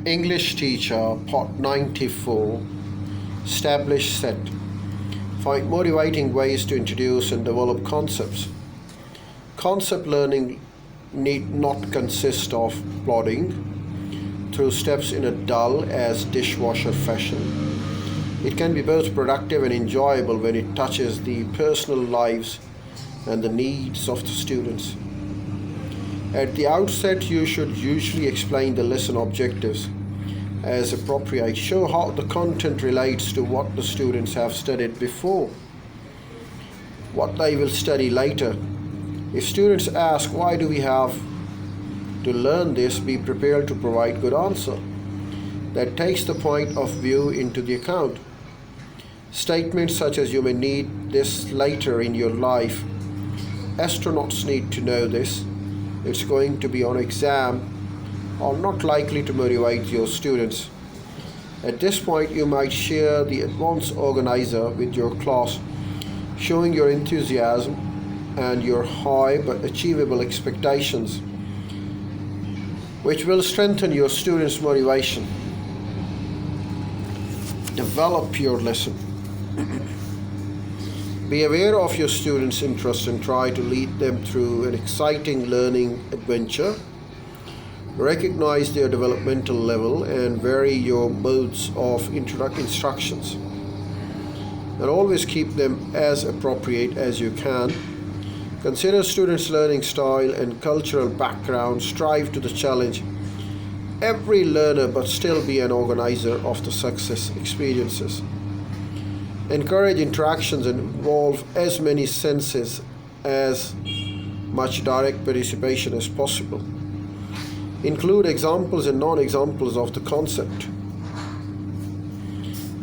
English teacher, Part 94, established set. Find motivating ways to introduce and develop concepts. Concept learning need not consist of plodding through steps in a dull as dishwasher fashion. It can be both productive and enjoyable when it touches the personal lives and the needs of the students. At the outset, you should usually explain the lesson objectives as appropriate. Show how the content relates to what the students have studied before, what they will study later. If students ask, why do we have to learn this, be prepared to provide good answer that takes the point of view into the account. Statements such as, you may need this later in your life, astronauts need to know this, it's going to be on exam, are not likely to motivate your students. At this point, you might share the advanced organizer with your class, showing your enthusiasm and your high but achievable expectations, which will strengthen your students' motivation. Develop your lesson. Be aware of your students' interests and try to lead them through an exciting learning adventure. Recognize their developmental level and vary your modes of instructions. And always keep them as appropriate as you can. Consider students' learning style and cultural background. Strive to the challenge every learner but still be an organizer of the success experiences. Encourage interactions and involve as many senses, as much direct participation as possible. Include examples and non-examples of the concept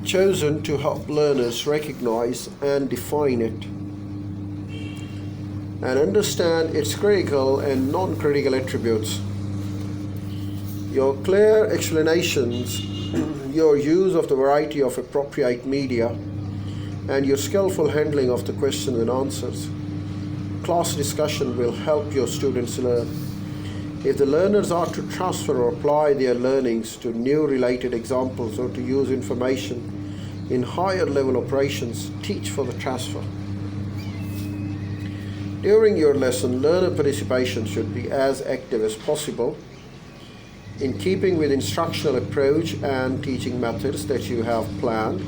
chosen to help learners recognize and define it and understand its critical and non-critical attributes. Your clear explanations, your use of the variety of appropriate media, and your skillful handling of the questions and answers. Class discussion will help your students learn. If the learners are to transfer or apply their learnings to new related examples or to use information in higher level operations, teach for the transfer. During your lesson, learner participation should be as active as possible in keeping with instructional approach and teaching methods that you have planned.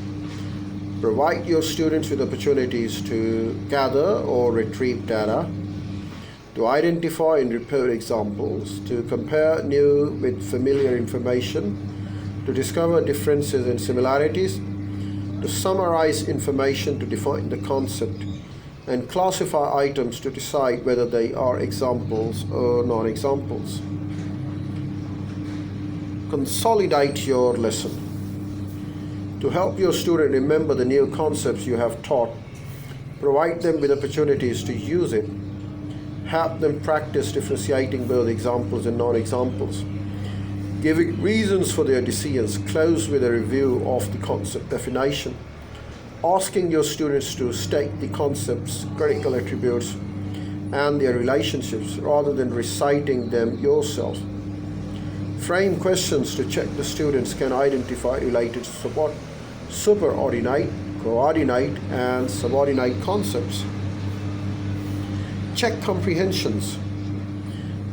Provide your students with opportunities to gather or retrieve data, to identify and report examples, to compare new with familiar information, to discover differences and similarities, to summarize information, to define the concept, and classify items to decide whether they are examples or non-examples. Consolidate your lesson. To help your student remember the new concepts you have taught, provide them with opportunities to use it. Help them practice differentiating both examples and non-examples. Giving reasons for their decisions. Close with a review of the concept definition. Asking your students to state the concepts, critical attributes, and their relationships rather than reciting them yourself. Frame questions to check the students can identify related superordinate, coordinate, and subordinate concepts. Check comprehensions.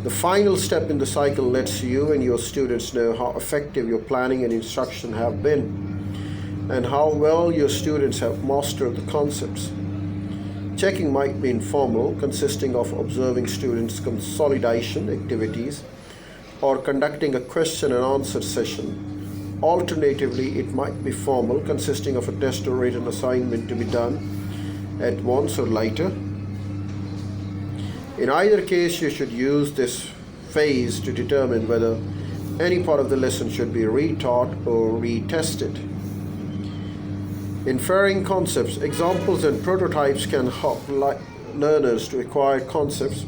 The final step in the cycle lets you and your students know how effective your planning and instruction have been and how well your students have mastered the concepts. Checking might be informal, consisting of observing students' consolidation activities or conducting a question and answer session. Alternatively, it might be formal, consisting of a test or written assignment to be done at once or later. In either case, you should use this phase to determine whether any part of the lesson should be retaught or retested. Inferring concepts, examples and prototypes can help learners to acquire concepts,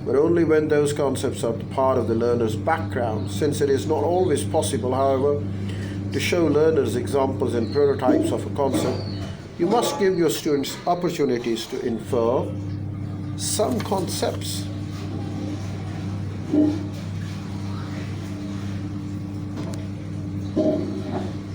but only when those concepts are part of the learner's background. Since it is not always possible, however, to show learners examples and prototypes of a concept, you must give your students opportunities to infer some concepts